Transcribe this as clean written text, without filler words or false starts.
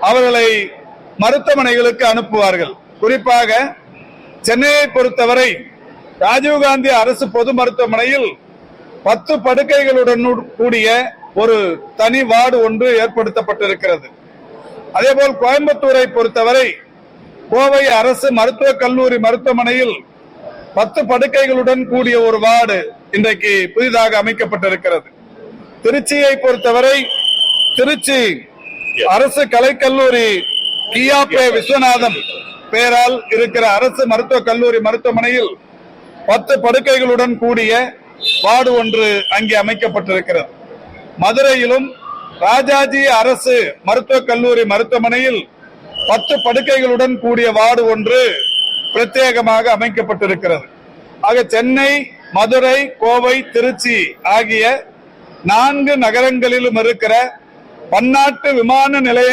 அவர்களை மருத்துவமனைகளுக்கு அனுப்புவார்கள். குறிப்பாக சென்னையை பொறுத்தவரை ராஜீவ்காந்தி அரசு பொது மருத்துவமனையில் 10 படுக்கைகளுடன் கூடிய ஒரு தனி வார்டு ஒன்று ஏற்படுத்தப்பட்டிருக்கிறது. அதேபோல் கோயம்புத்தூரை பொறுத்தவரை கோவை அரசு மருத்துவக் கல்லூரி மருத்துவமனையில் 10 படுக்கைகளுடன் கூடிய ஒரு வார்டு இன்றைக்கு புதிதாக அமைக்கப்பட்டிருக்கிறது. திருச்சியை பொறுத்தவரை திருச்சி அரசு கலைக்கல்லூரி கியாபே விஸ்வநாதம் பெயரால் இருக்கிற அரசு மருத்துவக் கல்லூரி மருத்துவமனையில் 10 படுக்கைகளுடன் கூடிய வார்டு ஒன்று அங்கே அமைக்கப்பட்டிருக்கிறது. மதுரையிலும் ராஜாஜி அரசு மருத்துவக் கல்லூரி மருத்துவமனையில் 10 படுக்கைகளுடன் கூடிய வார்டு ஒன்று பிரத்யேகமாக அமைக்கப்பட்டிருக்கிறது. ஆக சென்னை, மதுரை, கோவை, திருச்சி ஆகிய 4 நகரங்களிலும் இருக்கிற பன்னாட்டு விமான நிலையங்கள்